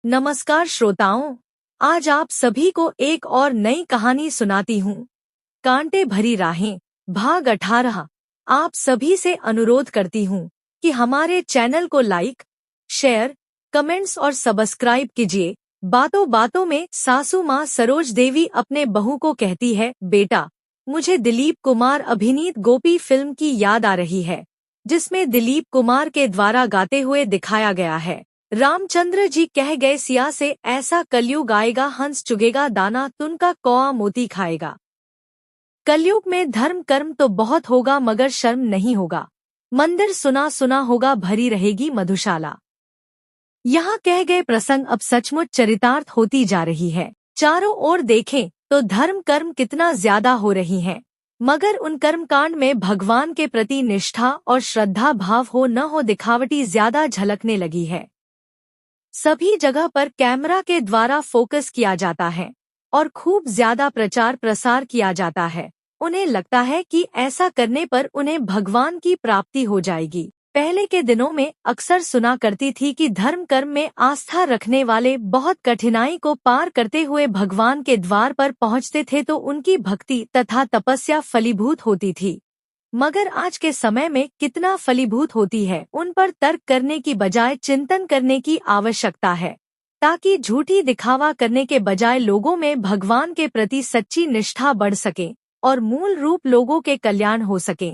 नमस्कार श्रोताओं, आज आप सभी को एक और नई कहानी सुनाती हूँ। कांटे भरी राहें, भाग 18। आप सभी से अनुरोध करती हूँ कि हमारे चैनल को लाइक, शेयर, कमेंट्स और सब्सक्राइब कीजिए। बातों बातों में सासू माँ सरोज देवी अपने बहू को कहती है, बेटा, मुझे दिलीप कुमार अभिनीत गोपी फिल्म की याद आ रही है, जिसमें दिलीप कुमार के द्वारा गाते हुए दिखाया गया है। रामचंद्र जी कह गए सिया से, ऐसा कलयुग आएगा, हंस चुगेगा दाना, तुन का कौआ मोती खाएगा। कलयुग में धर्म कर्म तो बहुत होगा मगर शर्म नहीं होगा। मंदिर सुना सुना होगा, भरी रहेगी मधुशाला। यहाँ कह गए प्रसंग अब सचमुच चरितार्थ होती जा रही है। चारों ओर देखें तो धर्म कर्म कितना ज्यादा हो रही हैं, मगर उन कर्मकांड में भगवान के प्रति निष्ठा और श्रद्धा भाव हो न हो, दिखावटी ज्यादा झलकने लगी है। सभी जगह पर कैमरा के द्वारा फोकस किया जाता है और खूब ज्यादा प्रचार प्रसार किया जाता है। उन्हें लगता है कि ऐसा करने पर उन्हें भगवान की प्राप्ति हो जाएगी। पहले के दिनों में अक्सर सुना करती थी कि धर्म कर्म में आस्था रखने वाले बहुत कठिनाई को पार करते हुए भगवान के द्वार पर पहुंचते थे तो उनकी भक्ति तथा तपस्या फलीभूत होती थी। मगर आज के समय में कितना फलीभूत होती है, उन पर तर्क करने की बजाय चिंतन करने की आवश्यकता है, ताकि झूठी दिखावा करने के बजाय लोगों में भगवान के प्रति सच्ची निष्ठा बढ़ सके और मूल रूप लोगों के कल्याण हो सके।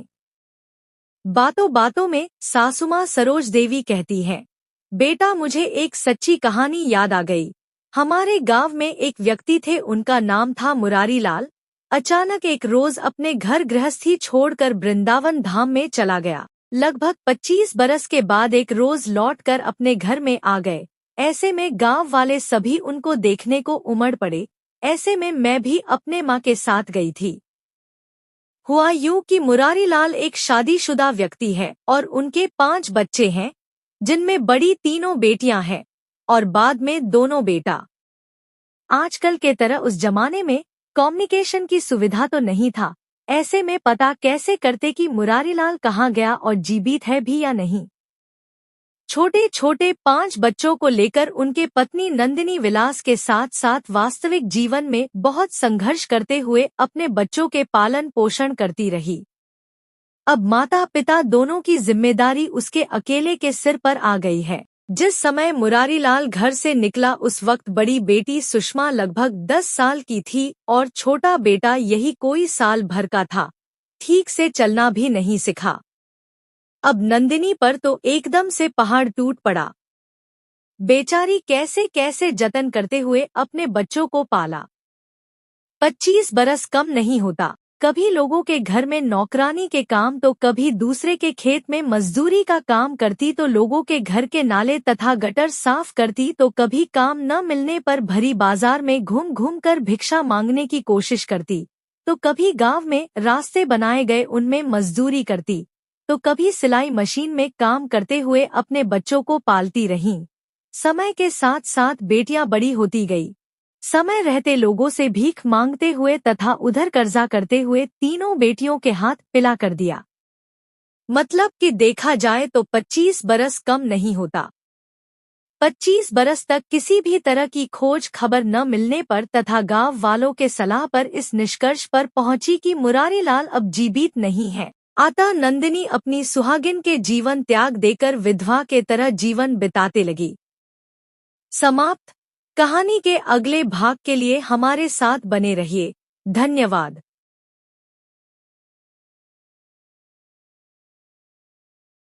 बातों बातों में सासुमाँ सरोज देवी कहती हैं, बेटा, मुझे एक सच्ची कहानी याद आ गई। हमारे गांव में एक व्यक्ति थे, उनका नाम था मुरारी लाल। अचानक एक रोज अपने घर गृहस्थी छोड़कर वृंदावन धाम में चला गया। लगभग 25 बरस के बाद एक रोज लौटकर अपने घर में आ गए। ऐसे में गांव वाले सभी उनको देखने को उमड़ पड़े। ऐसे में मैं भी अपने माँ के साथ गई थी। हुआ यूं कि मुरारी लाल एक शादीशुदा व्यक्ति है और उनके 5 बच्चे हैं, जिनमें बड़ी तीनों बेटियां हैं और बाद में दोनों बेटा। आजकल के तरह उस जमाने में कम्युनिकेशन की सुविधा तो नहीं था। ऐसे में पता कैसे करते कि मुरारीलाल कहाँ गया और जीवित है भी या नहीं। छोटे छोटे 5 बच्चों को लेकर उनके पत्नी नंदिनी विलास के साथ साथ वास्तविक जीवन में बहुत संघर्ष करते हुए अपने बच्चों के पालन पोषण करती रही। अब माता पिता दोनों की जिम्मेदारी उसके अकेले के सिर पर आ गई है। जिस समय मुरारीलाल घर से निकला उस वक्त बड़ी बेटी सुषमा लगभग 10 साल की थी और छोटा बेटा यही कोई साल भर का था। ठीक से चलना भी नहीं सिखा। अब नंदिनी पर तो एकदम से पहाड़ टूट पड़ा। बेचारी कैसे कैसे जतन करते हुए अपने बच्चों को पाला। 25 बरस कम नहीं होता। कभी लोगों के घर में नौकरानी के काम तो कभी दूसरे के खेत में मजदूरी का काम करती तो लोगों के घर के नाले तथा गटर साफ करती तो कभी काम न मिलने पर भरी बाजार में घूम घूम कर भिक्षा मांगने की कोशिश करती तो कभी गांव में रास्ते बनाए गए उनमें मजदूरी करती तो कभी सिलाई मशीन में काम करते हुए अपने बच्चों को पालती रहीं। समय के साथ साथ बेटियां बड़ी होती गई। समय रहते लोगों से भीख मांगते हुए तथा उधर कर्जा करते हुए तीनों बेटियों के हाथ पिला कर दिया। मतलब कि देखा जाए तो 25 बरस कम नहीं होता। 25 बरस तक किसी भी तरह की खोज खबर न मिलने पर तथा गांव वालों के सलाह पर इस निष्कर्ष पर पहुंची कि मुरारीलाल अब जीवित नहीं है। अतः नंदिनी अपनी सुहागिन के जीवन त्याग देकर विधवा के तरह जीवन बिताते लगी। समाप्त। कहानी के अगले भाग के लिए हमारे साथ बने रहिए। धन्यवाद।